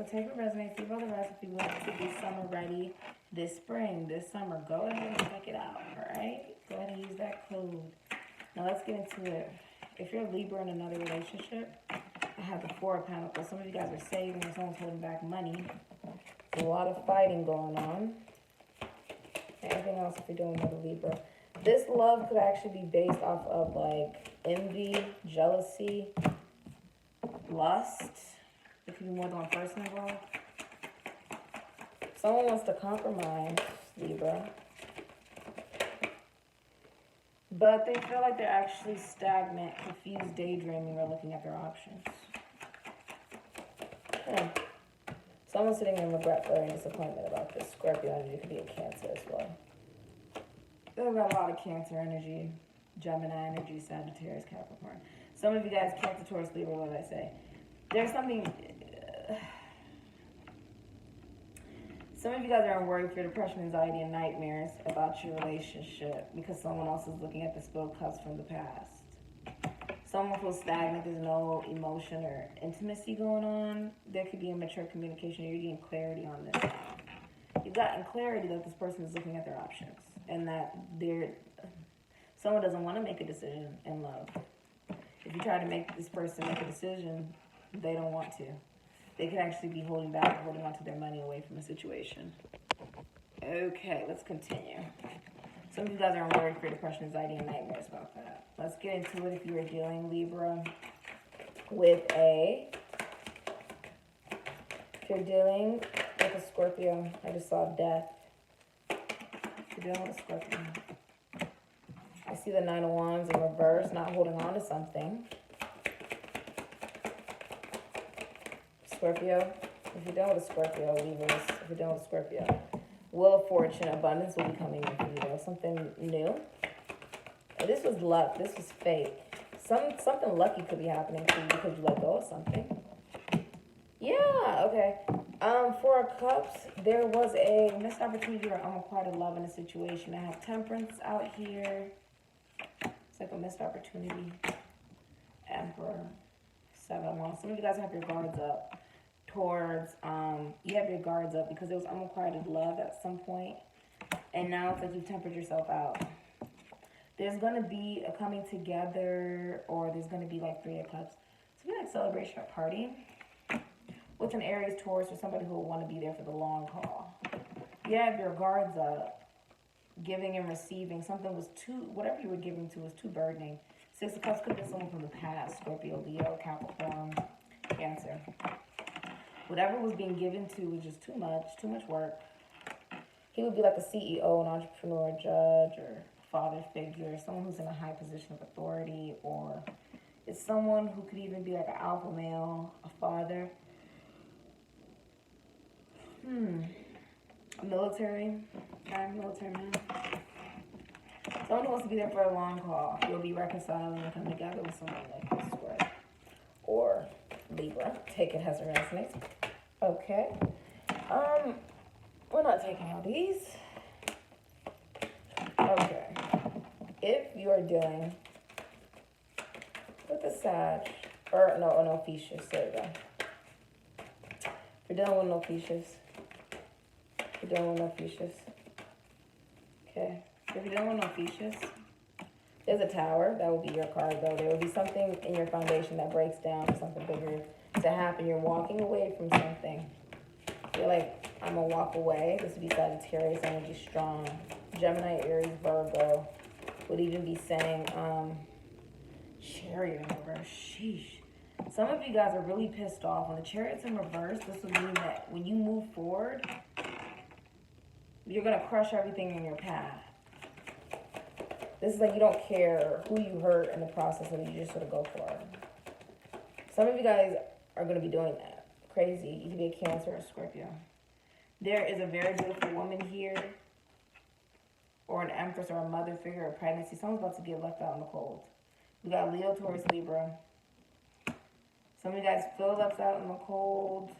take what resonates, leave all the rest. If you want to be summer ready this spring, this summer, go ahead and check it out, all right? Go ahead and use that code. Now let's get into it. If you're a Libra in another relationship, I have the Four of Pentacles. Some of you guys are saving or someone's holding back money. There's a lot of fighting going on. Anything else if you're doing with a Libra? This love could actually be based off of like envy, jealousy, lust. There could be more than one person involved. Someone wants to compromise, Libra. But they feel like they're actually stagnant, confused, daydreaming, or looking at their options. Someone's sitting in regret, and disappointment about this. Scorpio energy. It could be a Cancer as well. They've got a lot of Cancer energy, Gemini energy, Sagittarius, Capricorn. Some of you guys, Cancer, Taurus, Libra, what did I say? There's something... Some of you guys are worried, fear, depression, anxiety, and nightmares about your relationship because someone else is looking at the spilled cups from the past. Someone feels stagnant, there's no emotion or intimacy going on. There could be immature communication. You're getting clarity on this. You've gotten clarity that this person is looking at their options and that someone doesn't want to make a decision in love. If you try to make this person make a decision, they don't want to. They could actually be holding back, holding on to their money away from a situation. Okay, let's continue. Some of you guys are worried for depression, anxiety, and nightmares about that. Let's get into it if you are dealing, Libra, with if you're dealing with a Scorpio, I just saw death. If you're dealing with a Scorpio, I see the Nine of Wands in reverse, not holding on to something. Scorpio, if you're dealing with a Scorpio, Libras, if you're dealing with a Scorpio, Wheel of Fortune, abundance will be coming in for you. Something new. And this was luck. This was fate. Something lucky could be happening to you because you let go of something. Yeah, okay. Four of Cups, there was a missed opportunity or unrequited love in a situation. I have Temperance out here. It's like a missed opportunity. Emperor. Seven of Wands. Some of you guys have your guards up. Towards, you have your guards up because there was unrequited love at some point, and now it's like you've tempered yourself out. There's going to be a coming together, or there's going to be like Three of Cups. It's going to be like celebration or party with an Aries, Taurus, or somebody who will want to be there for the long haul. You have your guards up, giving and receiving. Something was whatever you were giving to was too burdening. Six of Cups could have been someone from the past, Scorpio, Leo, Capricorn, Cancer. Whatever was being given to was just too much work. He would be like a CEO, an entrepreneur, judge, or father figure, someone who's in a high position of authority, or it's someone who could even be like an alpha male, a father. A military man. Someone who wants to be there for a long haul. You'll be reconciling and come together with someone like this, Square. Or Libra. Take it as it resonates. Okay. We're not taking all these. Okay. If you are dealing with a Sag, or no, an Ophiuchus, there you go. If you're dealing with an Ophiuchus. Okay. So if you're dealing with an Ophiuchus, there's a Tower. That will be your card, though. There will be something in your foundation that breaks down for something bigger to happen. You're walking away from something. You're like, I'm going to walk away. This would be Sagittarius energy, strong. Gemini, Aries, Virgo would even be saying, Chariot in reverse. Sheesh. Some of you guys are really pissed off. When the Chariot's in reverse, this would mean that when you move forward, you're going to crush everything in your path. This is like you don't care who you hurt in the process of it. You just sort of go for it. Some of you guys are going to be doing that. Crazy. You could be a Cancer or a Scorpio. There is a very beautiful woman here, or an Empress or a mother figure or pregnancy. Someone's about to get left out in the cold. We got Leo, Taurus, Libra. Some of you guys feel left out in the cold,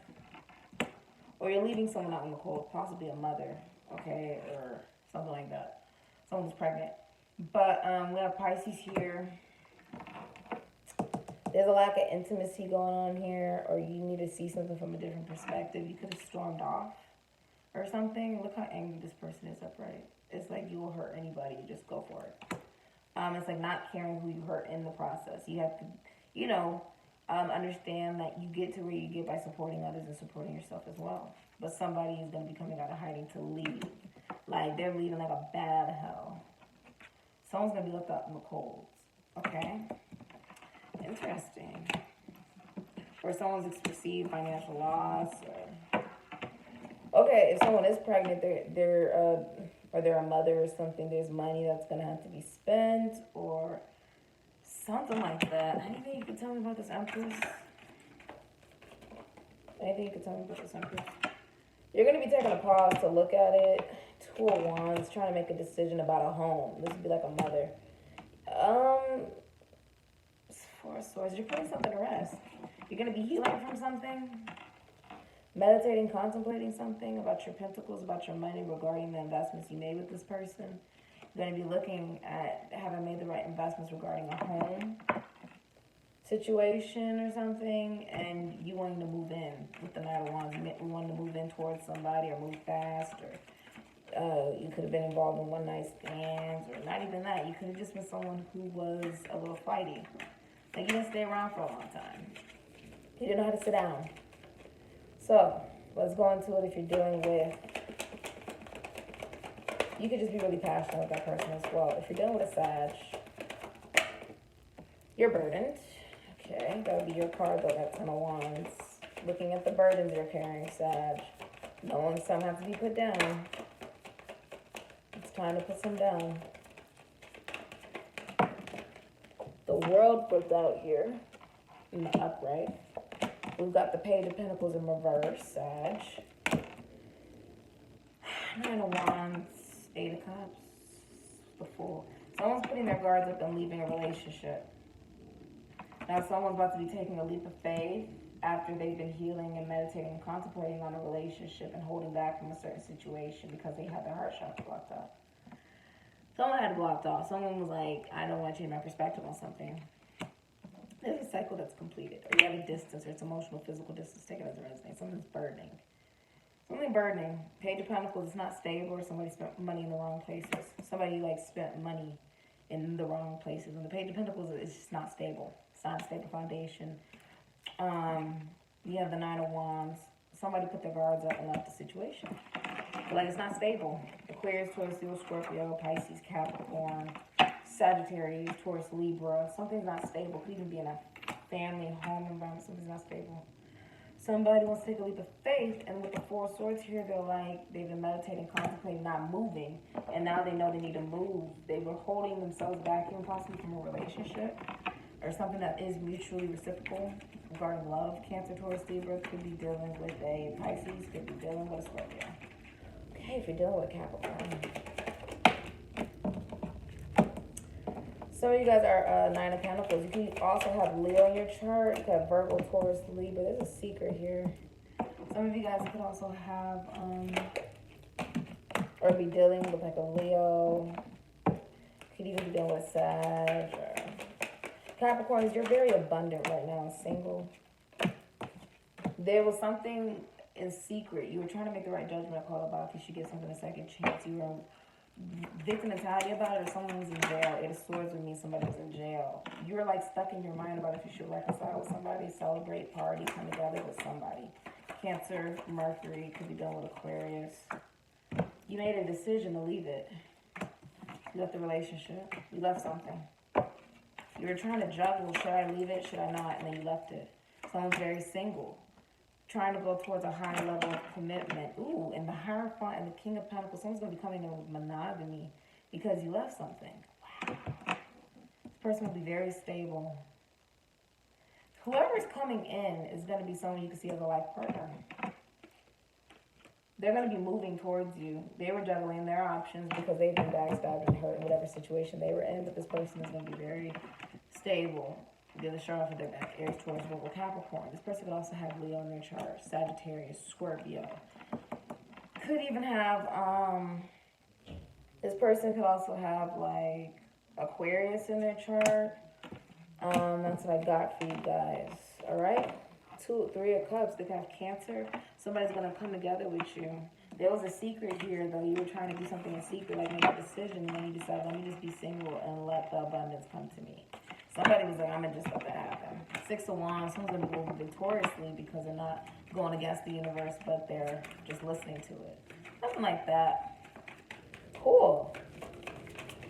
or you're leaving someone out in the cold, possibly a mother, okay, or something like that. Someone's pregnant. But we have Pisces here. There's a lack of intimacy going on here, or you need to see something from a different perspective. You could have stormed off or something. Look how angry this person is upright. It's like you will hurt anybody. You just go for it. It's like not caring who you hurt in the process. You have to, understand that you get to where you get by supporting others and supporting yourself as well. But somebody is going to be coming out of hiding to leave. Like, they're leaving like a bad hell. Someone's going to be left out in the cold. Okay? Interesting. Or someone's perceived financial loss. Okay, if someone is pregnant, or they're a mother or something, there's money that's going to have to be spent or something like that. Anything you can tell me about this Empress? Anything you can tell me about this Empress? You're going to be taking a pause to look at it. Two of Wands, trying to make a decision about a home. This would be like a mother. Four of Swords, you're putting something to rest. You're going to be healing from something. Meditating, contemplating something about your pentacles, about your money, regarding the investments you made with this person. You're going to be looking at having made the right investments regarding a home situation or something, and you wanting to move in with the Knight of Wands. You wanting to move in towards somebody or move fast, or you could have been involved in one night stands, or not even that. You could have just been someone who was a little fighty. Like, you didn't stay around for a long time. You didn't know how to sit down. So, let's go into it if you're dealing with... You could just be really passionate with that person as well. If you're dealing with a Sag, you're burdened. Okay, that would be your card, though, that Ten of Wands. Looking at the burdens you're carrying, Sag. Knowing some have to be put down. It's time to put some down. The World flipped out here in the upright. We've got the Page of Pentacles in reverse, Sag. Nine of Wands, Eight of Cups, the Fool. Someone's putting their guards up and leaving a relationship. Now someone's about to be taking a leap of faith after they've been healing and meditating and contemplating on a relationship and holding back from a certain situation because they had their heart chakra blocked off. Someone had it blocked off. Someone was like, I don't want to change my perspective on something. There's a cycle that's completed. Or you have a distance, or it's emotional, physical distance. Take it as a resonance. Something's burdening. Something burdening. Page of Pentacles is not stable, or somebody spent money in the wrong places. Somebody, spent money in the wrong places. And the Page of Pentacles is just not stable. It's not a stable foundation. You have the Nine of Wands. Somebody put their guards up and left the situation. But, it's not stable. Aquarius, Taurus, Leo, Scorpio, Pisces, Capricorn, Sagittarius, Taurus, Libra. Something's not stable. Could even be in a family, home environment. Something's not stable. Somebody wants to take a leap of faith, and with the Four of Swords here, they've been meditating, contemplating, not moving, and now they know they need to move. They were holding themselves back, even possibly from a relationship, or something that is mutually reciprocal regarding love. Cancer, Taurus, Libra could be dealing with a Pisces, could be dealing with a Scorpio. Okay, if you're dealing with a Capricorn. Some of you guys are Nine of Pentacles. You can also have Leo in your chart. You can have Virgo, Taurus, Libra. There's a secret here. Some of you guys could also have, or be dealing with a Leo. Could even be dealing with Sag. Capricorns, you're very abundant right now and single. There was something in secret. You were trying to make the right judgment call about if you should give something a second chance. You were victim mentality about it, or someone was in jail. Eight of Swords would mean somebody was in jail. You were stuck in your mind about if you should reconcile with somebody, celebrate, party, come together with somebody. Cancer, Mercury, could be done with Aquarius. You made a decision to leave it. You left the relationship. You left something. You were trying to juggle, should I leave it, should I not, and then you left it. Someone's very single, trying to go towards a higher level of commitment. Ooh, and the Hierophant and the King of Pentacles, someone's going to be coming in with monogamy because you left something. Wow. This person will be very stable. Whoever's coming in is going to be someone you can see as a life partner. They're going to be moving towards you. They were juggling their options because they've been backstabbed and hurt in whatever situation they were in, but this person is going to be very stable. The other chart for their back, Aries, Taurus, Virgo, Capricorn. This person could also have Leo in their chart, Sagittarius, Scorpio. Could even have, this person could also have Aquarius in their chart. That's what I got for you guys. All right. 2, 3 of Cups. They have Cancer. Somebody's gonna come together with you. There was a secret here, though. You were trying to do something in secret, like make a decision, and then you decided, let me just be single and let the abundance come to me. Somebody was like, I'm gonna just let that happen. 6 of Wands. Someone's gonna go victoriously because they're not going against the universe, but they're just listening to it. Something like that. Cool.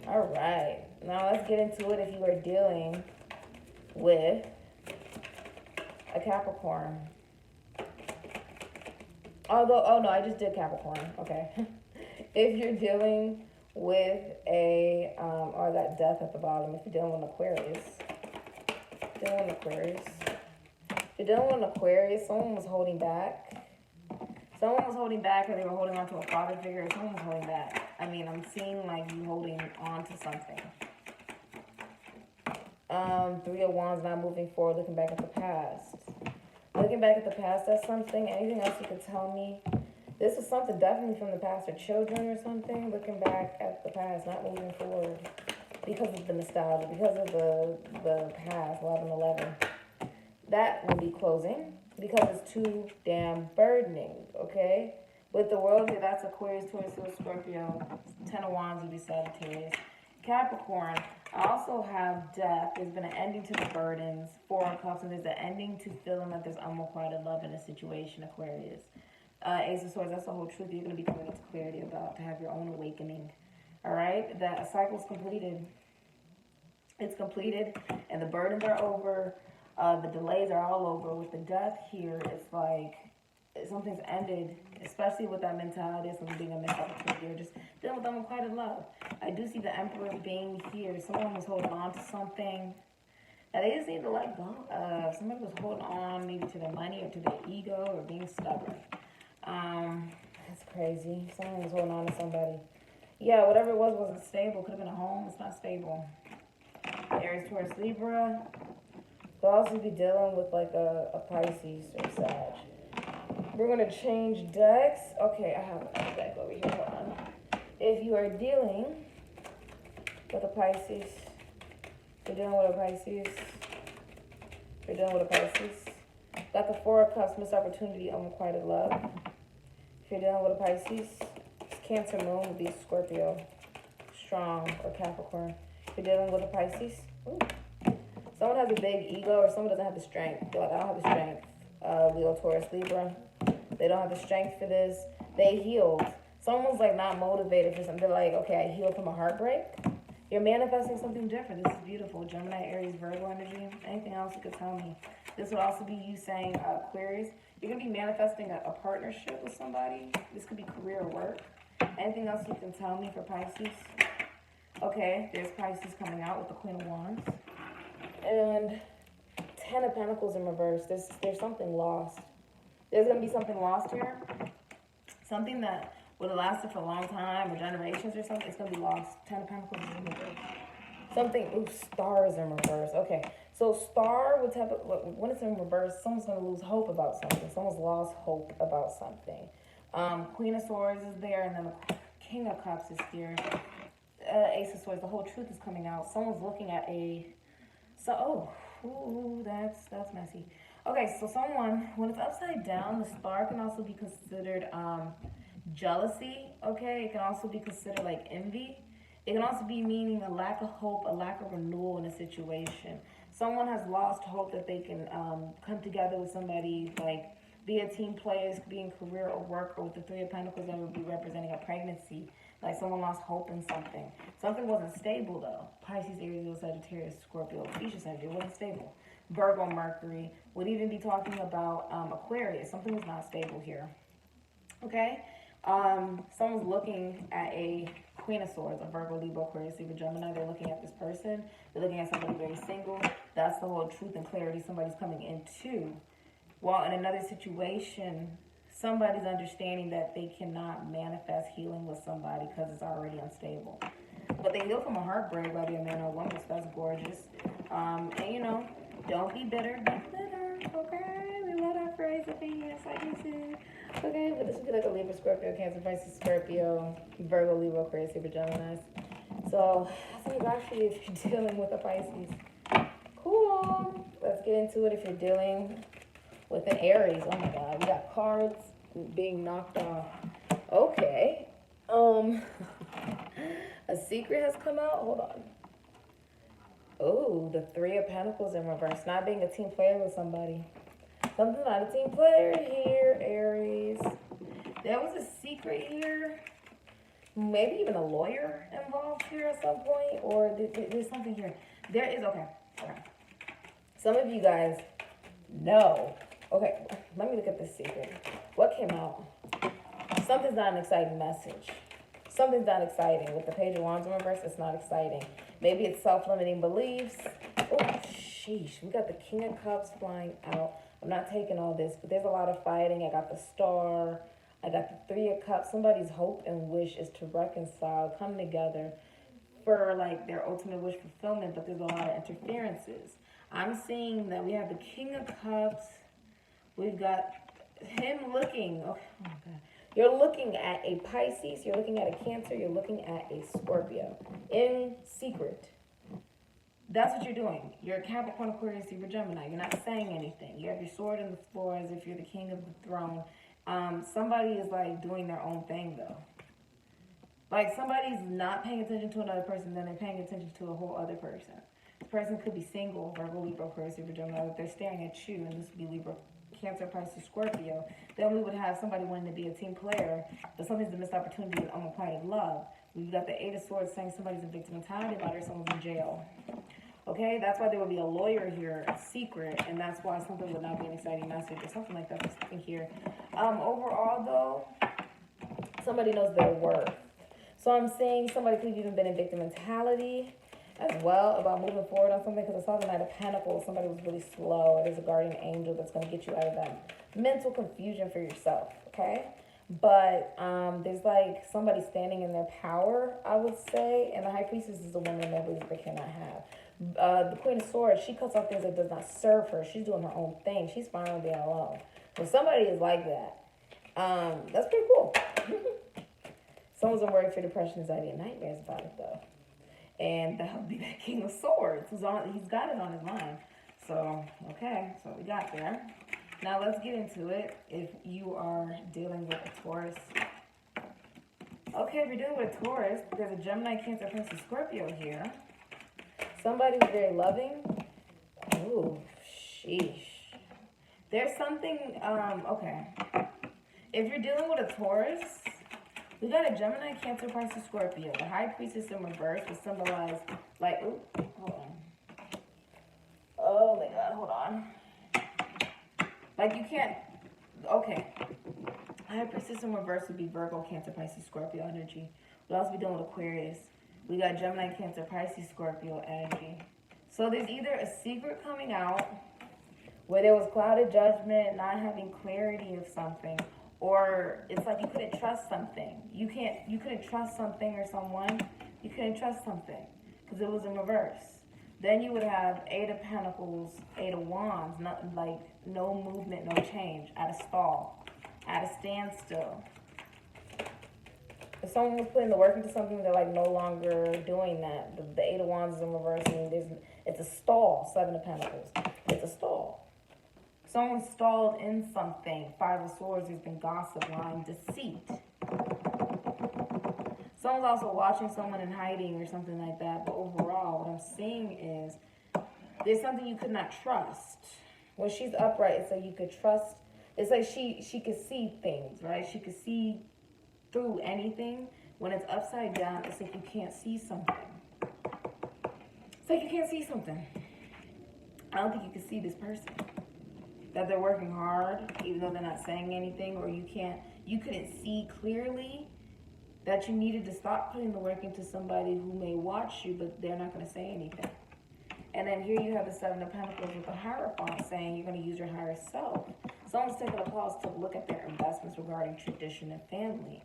All right. Now let's get into it. If you are dealing with a Capricorn. Although, oh no, I just did Capricorn. Okay. If you're dealing with a, I got Death at the bottom. If you're dealing with an Aquarius. If you're dealing with an Aquarius, someone was holding back. Someone was holding back, or they were holding on to a father figure, or someone was holding back. I mean, I'm seeing like you holding on to something. 3 of Wands, not moving forward, looking back at the past. Looking back at the past, that's something. Anything else you could tell me? This is something definitely from the past, or children or something. Looking back at the past, not moving forward. Because of the nostalgia, because of the past, 11-11. That will be closing because it's too damn burdening, okay? With the world here, that's Aquarius, Taurus, Scorpio. 10 of Wands would be Sagittarius. Capricorn, I also have Death. There's been an ending to the burdens. 4 of Cups, and there's an ending to feeling like there's unrequited love in a situation, Aquarius. Ace of Swords, that's the whole truth. You're going to be coming into clarity about to have your own awakening. All right? That cycle's completed. It's completed, and the burdens are over. The delays are all over. With the Death here, it's like something's ended, especially with that mentality of something being a missed opportunity or just dealing with unrequited love. I do see the Emperor being here. Someone was holding on to something that they just need to let go of. Somebody was holding on maybe to their money or to their ego or being stubborn. That's crazy. Someone was holding on to somebody. Yeah, whatever it was wasn't stable. Could have been a home. It's not stable. Aries, Taurus, Libra. Could also be dealing with like a Pisces or Sag. We're going to change decks. Okay, I have a deck over here. Hold on. If you are dealing with a Pisces, got the 4 of Cups, missed opportunity, unrequited love. If you're dealing with a Pisces, Cancer moon would be Scorpio, strong, or Capricorn. If you're dealing with a Pisces, someone has a big ego, or someone doesn't have the strength. They're like, I don't have the strength. Leo, Taurus, Libra. They don't have the strength for this. They healed. Someone's like not motivated for something. They're like, okay, I healed from a heartbreak. You're manifesting something different. This is beautiful. Gemini, Aries, Virgo energy. Anything else you could tell me? This would also be you saying, Aquarius, you're going to be manifesting a partnership with somebody. This could be career or work. Anything else you can tell me for Pisces? Okay, there's Pisces coming out with the Queen of Wands. And 10 of Pentacles in reverse. There's something lost. There's going to be something lost here. Something that would have lasted for a long time or generations or something. It's going to be lost. 10 of Pentacles is in reverse. Something, Star is in reverse. Okay, so Star, when it's in reverse, someone's going to lose hope about something. Someone's lost hope about something. Queen of Swords is there, and then the King of Cups is here. Ace of Swords, the whole truth is coming out. Someone's looking at that's messy. Okay, so someone, when it's upside down, the star can also be considered jealousy, okay? It can also be considered like envy. It can also be meaning a lack of hope, a lack of renewal in a situation. Someone has lost hope that they can come together with somebody, like be a team player, be in career or work, or with the 3 of Pentacles that would be representing a pregnancy. Like someone lost hope in something. Something wasn't stable though. Pisces, Aries, Leo, Sagittarius, Scorpio, Pisces, Sagittarius, it wasn't stable. Virgo, Mercury would even be talking about Aquarius. Something was not stable here. Okay? Someone's looking at a Queen of Swords, a Virgo, Libra, Aquarius, Libra, Gemini. They're looking at this person. They're looking at somebody very single. That's the whole truth and clarity somebody's coming into. While in another situation, somebody's understanding that they cannot manifest healing with somebody because it's already unstable. But they heal from a heartbreak, whether you're a man or a woman, so that's gorgeous. And you know, don't be bitter, be bitter, okay? We love that phrase up in here, SIKIKSID. Okay, but this would be like a Libra, Scorpio, Cancer, Pisces, Scorpio, Virgo, Libra, Aquarius, Libra, Gemini. So, that's what you got for you if you're dealing with a Pisces. Cool. Let's get into it if you're dealing with an Aries. Oh my God, we got cards being knocked off. Okay. A secret has come out. Hold on. Oh, the Three of Pentacles in reverse. Not being a team player with somebody. Something's not a team player here, Aries. There was a secret here. Maybe even a lawyer involved here at some point. Or there's something here. There is, okay. Some of you guys know. Okay, let me look at this secret. What came out? Something's not an exciting message. Something's not exciting. With the Page of Wands in reverse, it's not exciting. Maybe it's self-limiting beliefs. Oh, sheesh. We got the King of Cups flying out. I'm not taking all this, but there's a lot of fighting. I got the Star. I got the Three of Cups. Somebody's hope and wish is to reconcile, come together for like their ultimate wish fulfillment, but there's a lot of interferences. I'm seeing that we have the King of Cups. We've got him looking. Oh my God. You're looking at a Pisces, you're looking at a Cancer, you're looking at a Scorpio in secret. That's what you're doing. You're a Capricorn, Aquarius, Libra, Gemini. You're not saying anything. You have your sword on the floor as if you're the king of the throne. Somebody is like doing their own thing though. Like somebody's not paying attention to another person, then they're paying attention to a whole other person. This person could be single, Virgo, Libra, Aquarius, Libra, Gemini. They're staring at you, and this would be Libra, Cancer, Pisces, Scorpio. Then we would have somebody wanting to be a team player, but something's a missed opportunity in unrequited love. We've got the Eight of Swords saying somebody's in victim mentality about it, someone's in jail. Okay, that's why there would be a lawyer here, a secret, and that's why something would not be an exciting message or something like that. There's something here. Overall, though, somebody knows their worth. So I'm saying somebody could have even been in victim mentality as well about moving forward on something, because I saw the Knight of Pentacles. Somebody was really slow. There's a guardian angel that's going to get you out of that mental confusion for yourself, okay? But there's like somebody standing in their power, I would say, and the High Priestess is a woman that believes they cannot have. The Queen of Swords, she cuts off things that does not serve her. She's doing her own thing. She's fine with being alone. So somebody is like that. That's pretty cool. Someone's in worry for depression, anxiety, and nightmares about it, though. And that would be that King of Swords. He's got it on his mind. So, okay, so we got there. Now let's get into it. If you are dealing with a Taurus. Okay, if you're dealing with a Taurus, there's a Gemini, Cancer, Pisces, Scorpio here. Somebody's very loving. Ooh, sheesh. There's something, okay. If you're dealing with a Taurus, we got a Gemini, Cancer, Pisces, Scorpio. The High Priestess in reverse will symbolize, like, ooh, hold on. Oh my God, hold on. Like you can't, okay. High Priestess in reverse would be Virgo, Cancer, Pisces, Scorpio energy. We'll also be dealing with Aquarius. We got Gemini, Cancer, Pisces, Scorpio energy. So there's either a secret coming out where there was clouded judgment, not having clarity of something, or it's like you couldn't trust something. You couldn't trust something or someone. You couldn't trust something because it was in reverse. Then you would have Eight of Pentacles, Eight of Wands, like no movement, no change, at a stall, at a standstill. If someone was putting the work into something, they're like no longer doing that. The Eight of Wands is in reverse, and it's a stall. Seven of Pentacles, it's a stall. Someone stalled in something. Five of Swords, there's been gossip, lying, deceit. Someone's also watching someone in hiding or something like that. But overall, what I'm seeing is there's something you could not trust. When she's upright, it's like you could trust. It's like she could see things, right? She could see through anything. When it's upside down, it's like you can't see something. It's like you can't see something. I don't think you can see this person. That they're working hard, even though they're not saying anything, or you couldn't see clearly that you needed to stop putting the work into somebody who may watch you, but they're not going to say anything. And then here you have the Seven of Pentacles with the Hierophant saying you're going to use your higher self. Someone's taking a pause to look at their investments regarding tradition and family.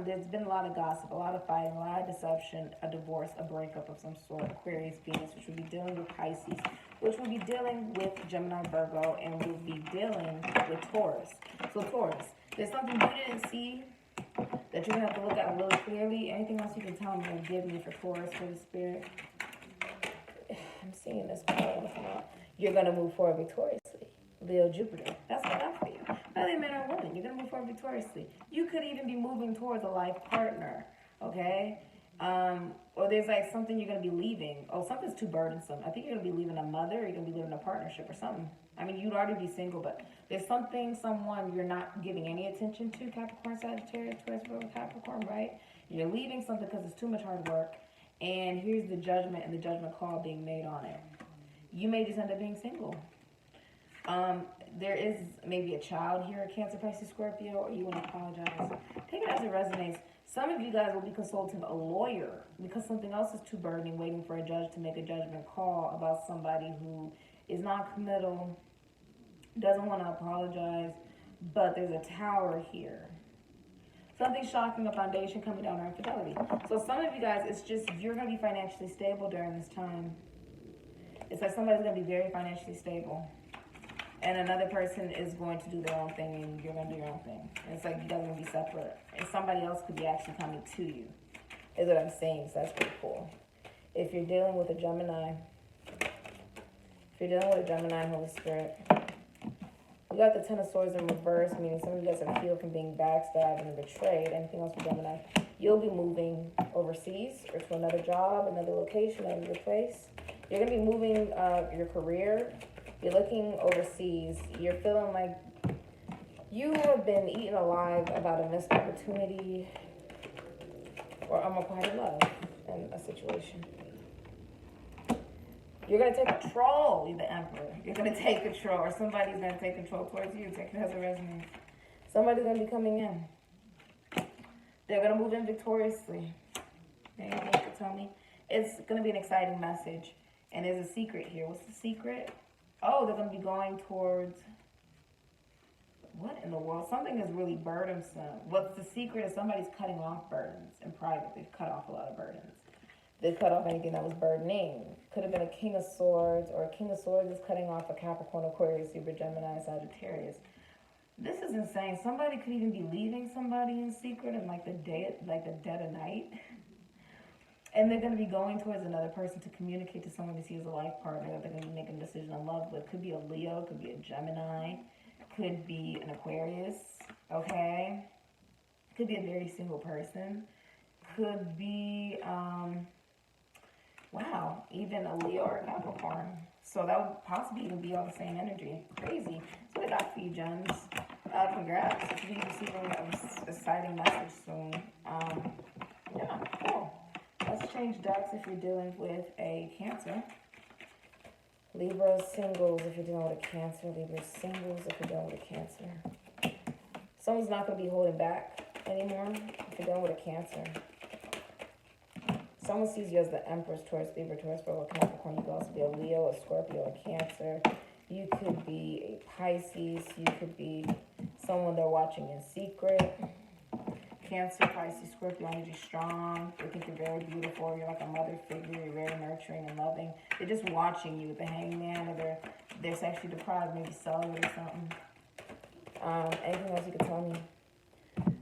There's been a lot of gossip, a lot of fighting, a lot of deception, a divorce, a breakup of some sort. Aquarius, Venus, which will be dealing with Pisces, which will be dealing with Gemini, Virgo, and will be dealing with Taurus. So Taurus, there's something you didn't see that you're going to have to look at a little clearly. Anything else you can tell me or give me for Taurus, for the spirit? I'm seeing this card come out. You're going to move forward victoriously. Leo, Jupiter. That's what I'm for you. Whether man or woman, you're going to move forward victoriously. You could even be moving towards a life partner, okay? Or there's like something you're going to be leaving. Oh, something's too burdensome. I think you're going to be leaving a mother, or you're going to be leaving a partnership or something. I mean, you'd already be single, but there's someone you're not giving any attention to, Capricorn, Sagittarius, Taurus, Virgo, Capricorn, right? You're leaving something because it's too much hard work. And here's the judgment and the judgment call being made on it. You may just end up being single. There is maybe a child here, Cancer, Pisces, Scorpio, or you want to apologize. Take it as it resonates. Some of you guys will be consulting a lawyer because something else is too burdening, waiting for a judge to make a judgment call about somebody who is non-committal, doesn't want to apologize, but there's a tower here. Something shocking, a foundation coming down, or infidelity. So some of you guys, it's just you're going to be financially stable during this time. It's like somebody's going to be very financially stable. And another person is going to do their own thing, and you're going to do your own thing. And it's like you guys are going to be separate. And somebody else could be actually coming to you, is what I'm saying. So that's pretty cool. If you're dealing with a Gemini, Holy Spirit, we got the Ten of Swords in reverse, meaning some of you guys are healed from being backstabbed and betrayed. Anything else for Gemini? You'll be moving overseas or to another job, another location, another place. You're going to be moving your career. You're looking overseas. You're feeling like you have been eaten alive about a missed opportunity or unrequited love in a situation. You're going to take control. You're the Emperor. You're going to take control, or somebody's going to take control towards you. Take it as a resonance. Somebody's going to be coming in. They're going to move in victoriously. They don't have to tell me. It's going to be an exciting message. And there's a secret here. What's the secret? Oh, they're going to be going towards... What in the world? Something is really burdensome. What's the secret is somebody's cutting off burdens in private. They've cut off a lot of burdens. They've cut off anything that was burdening. Could have been a King of Swords, or a King of Swords is cutting off a Capricorn, Aquarius, Libra, Gemini, Sagittarius. This is insane. Somebody could even be leaving somebody in secret in the dead of night. And they're going to be going towards another person to communicate to someone they see as a life partner that they're going to be making a decision on love with. Could be a Leo, could be a Gemini, could be an Aquarius, okay? Could be a very single person. Could be, even a Leo or a Capricorn. So that would possibly even be all the same energy. Crazy. So what I got for you, gems. Congrats. You should be receiving an exciting message soon. Yeah, cool. Let's change decks if you're dealing with a Cancer. Libra singles if you're dealing with a Cancer. Libra singles if you're dealing with a Cancer. Someone's not going to be holding back anymore if you're dealing with a Cancer. Someone sees you as the Empress, Taurus, Libra, Taurus, Virgo, Capricorn. You could also be a Leo, a Scorpio, a Cancer. You could be a Pisces. You could be someone they're watching in secret. Cancer, Pisces, Scorpio, energy strong. They think you're very beautiful. You're like a mother figure. You're very nurturing and loving. They're just watching you with the Hangman, or they're sexually deprived, maybe celibate or something. Anything else you could tell me?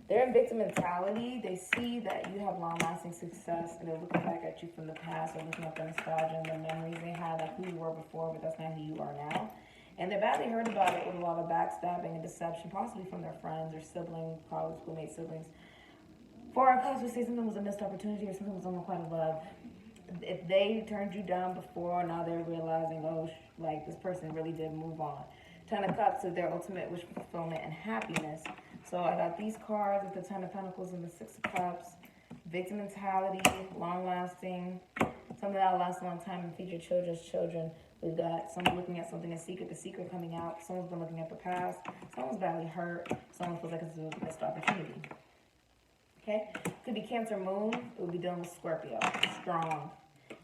They're in victim mentality. They see that you have long-lasting success, and they're looking back at you from the past, or looking at the nostalgia and the memories they had, like who you were before, but that's not who you are now. And they're badly hurt about it with a lot of backstabbing and deception, possibly from their friends or siblings, college schoolmate siblings. For our class, we say something was a missed opportunity or something was unrequited love. If they turned you down before, now they're realizing, oh, this person really did move on. Ten of Cups is their ultimate wish fulfillment and happiness. So I got these cards with the Ten of Pentacles and the Six of Cups. Victim mentality, long-lasting, something that'll last a long time and feed your children's children. We've got someone looking at something in secret, the secret coming out. Someone's been looking at the past. Someone's badly hurt. Someone feels like it's a missed opportunity. Okay? Could be Cancer Moon. It would be dealing with Scorpio, strong.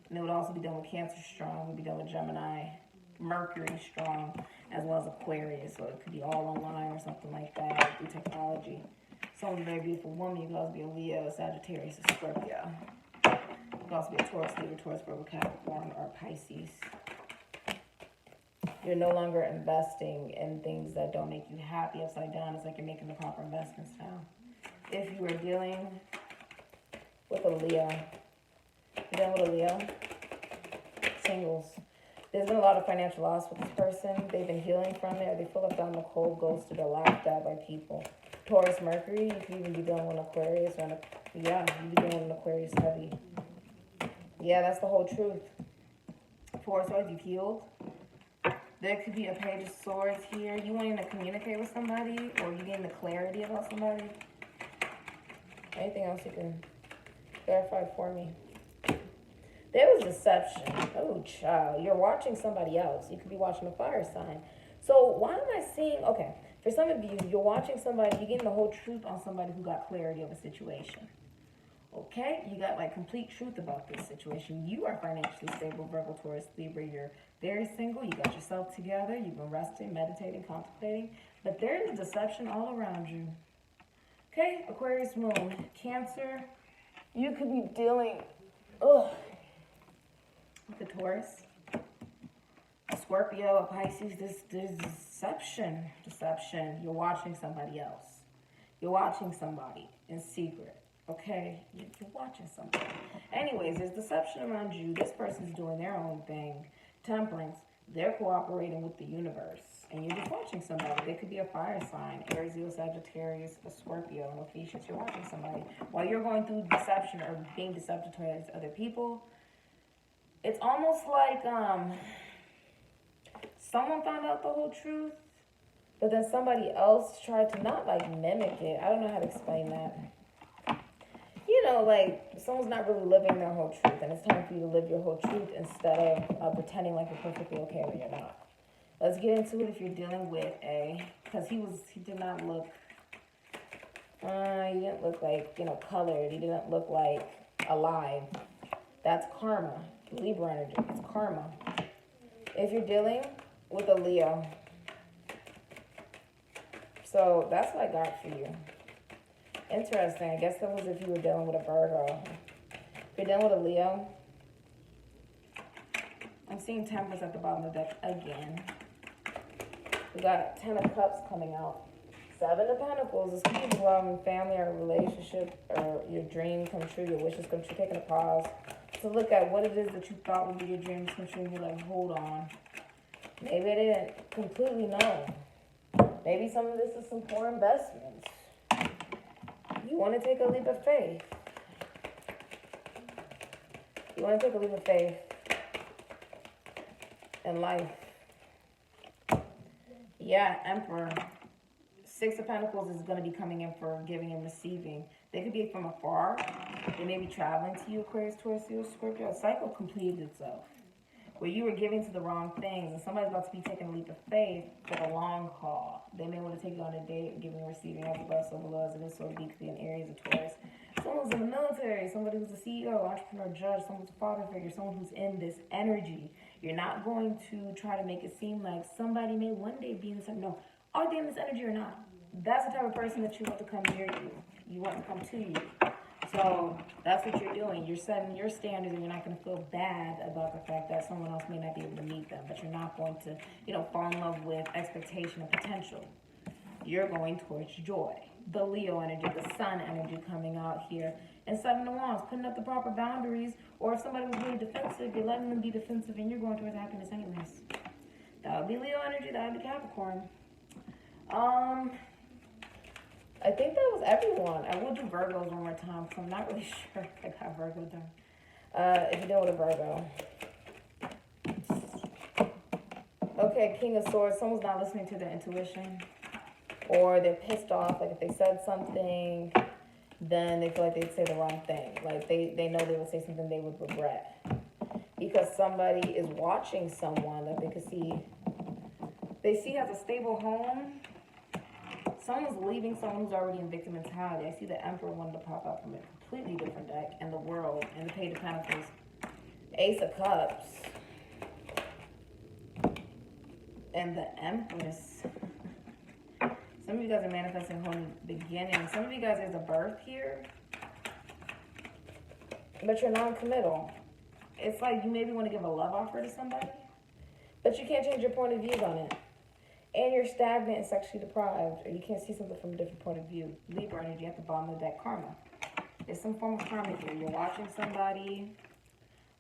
And it would also be dealing with Cancer, strong. It would be dealing with Gemini, Mercury, strong, as well as Aquarius. So it could be all online or something like that through technology. Someone's a very beautiful woman. You could also be a Leo, a Sagittarius, a Scorpio. You could also be a Taurus, Libra, Taurus, Virgo, Capricorn, or Pisces. You're no longer investing in things that don't make you happy upside down. It's like you're making the proper investments now. If you are dealing with a Leo, singles, There's been a lot of financial loss with this person. They've been healing from it. They feel left out in the cold, ghosted, or laughed at by people. Taurus, Mercury, you could even be dealing with Aquarius. Or yeah, you could be dealing with an Aquarius heavy. Yeah, that's the whole truth. Four of Swords, you've healed. There could be a Page of Swords here. You wanting to communicate with somebody, or you getting the clarity about somebody. Anything else you can clarify for me? There was deception. Oh, child. You're watching somebody else. You could be watching a fire sign. So why am I seeing... Okay, for some of you, you're watching somebody. You're getting the whole truth on somebody who got clarity of a situation. Okay? You got, like, complete truth about this situation. You are financially stable, Virgo, Taurus, Libra. You're very single. You got yourself together. You've been resting, meditating, contemplating. But there is deception all around you. Okay? Aquarius, Moon. Cancer. You could be dealing... the Taurus, a Scorpio, a Pisces. There's deception. You're watching somebody else. You're watching somebody in secret. Okay, you're watching somebody. Anyways, there's deception around you. This person's doing their own thing. Temperance. They're cooperating with the universe, and you're just watching somebody. They could be a fire sign, Aries, Leo, Sagittarius, a Scorpio, and Ophiuchus. You're watching somebody while you're going through deception or being deceptive towards other people. It's almost like someone found out the whole truth, but then somebody else tried to not like mimic it. I don't know how to explain that. You know, like someone's not really living their whole truth, and it's time for you to live your whole truth instead of pretending like you're perfectly okay when you're not. Let's get into it if you're dealing with because he did not look, he didn't look like, colored. He didn't look like alive. That's karma. Libra energy. It's karma. If you're dealing with a Leo, so that's what I got for you. Interesting. I guess that was if you were dealing with a Virgo. If you're dealing with a Leo, I'm seeing Temperance at the bottom of the deck again. We got 10 of Cups coming out. 7 of Pentacles. This could be involving family or a relationship or your dream come true, your wishes come true. Taking a pause to look at what it is that you thought would be your dreams come true, and you're like, hold on. Maybe I didn't completely know. Maybe some of this is some poor investments. You want to take a leap of faith. You want to take a leap of faith in life. Yeah, Emperor. 6 of Pentacles is going to be coming in for giving and receiving. They could be from afar. They may be traveling to you, Aquarius, Taurus, Leo, Scorpio. A cycle completed itself where you were giving to the wrong things, and somebody's about to be taking a leap of faith for the long haul. They may want to take you on a date, giving and receiving as above, so below, as it is, so it be, could be an Aries or Taurus. Someone who's in the military, somebody who's a CEO, entrepreneur, judge, someone who's a father figure, someone who's in this energy. You're not going to try to make it seem like somebody may one day be in this. No, are they in this energy or not? That's the type of person that you want to come near you. You want to come to you. So that's what you're doing. You're setting your standards, and you're not going to feel bad about the fact that someone else may not be able to meet them. But you're not going to, fall in love with expectation and potential. You're going towards joy. The Leo energy, the Sun energy coming out here. And 7 of Wands, putting up the proper boundaries. Or if somebody was really defensive, you're letting them be defensive, and you're going towards happiness anyways. That would be Leo energy. That would be Capricorn. I think that was everyone. I will do Virgos one more time because I'm not really sure if I got Virgo done. If you're dealing with a Virgo. Okay, King of Swords. Someone's not listening to their intuition. Or they're pissed off. Like if they said something, then they feel like they'd say the wrong thing. Like they know they would say something they would regret. Because somebody is watching someone that they could see. They see has a stable home. Someone's leaving someone who's already in victim mentality. I see the Emperor wanted to pop out from a completely different deck, and the World, and the Page of Pentacles. Ace of Cups. And the Empress. Some of you guys are manifesting a whole new beginning. Some of you guys, there's a birth here. But you're non-committal. It's like you maybe want to give a love offer to somebody, but you can't change your point of views on it. And you're stagnant and sexually deprived, or you can't see something from a different point of view. Libra energy at the bottom of that karma. There's some form of karma here. You're watching somebody,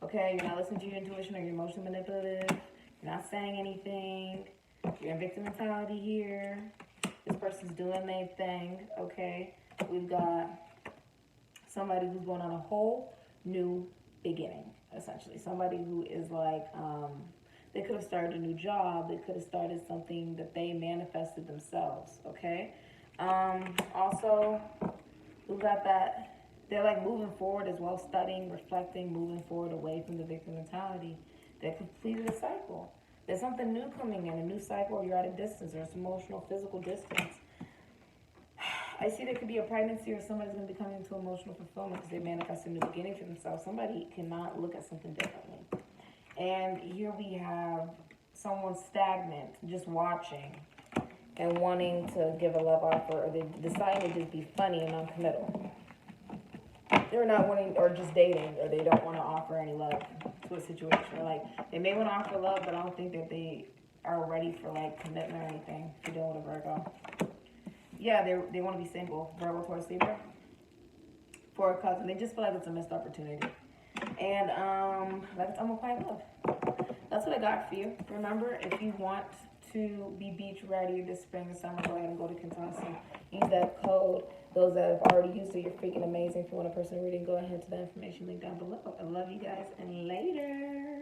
okay? You're not listening to your intuition, or you're emotionally manipulative. You're not saying anything. You're in victim mentality here. This person's doing their thing, okay? We've got somebody who's going on a whole new beginning, essentially. Somebody who is like, they could have started a new job. They could have started something that they manifested themselves, okay? Also, we've got that they're like moving forward as well, studying, reflecting, moving forward away from the victim mentality. They completed a cycle. There's something new coming in, a new cycle, or you're at a distance, or it's emotional, physical distance. I see there could be a pregnancy, or somebody's going to be coming into emotional fulfillment because they manifest a new beginning for themselves. Somebody cannot look at something differently. And here we have someone stagnant, just watching and wanting to give a love offer, or they deciding to just be funny and non-committal. They're not wanting, or just dating, or they don't want to offer any love to a situation. Or like, they may want to offer love, but I don't think that they are ready for like commitment or anything. If you're dealing with a Virgo. Yeah, they want to be single. Virgo, Taurus, Libra. For a cousin, they just feel like it's a missed opportunity. And like it's unrequited love. That's what I got for you. Remember, if you want to be beach ready this spring and summer, go ahead and go to Kentucky. Use that code. Those that have already used it, you're freaking amazing. If you want a personal reading, go ahead to the information link down below. I love you guys, and later.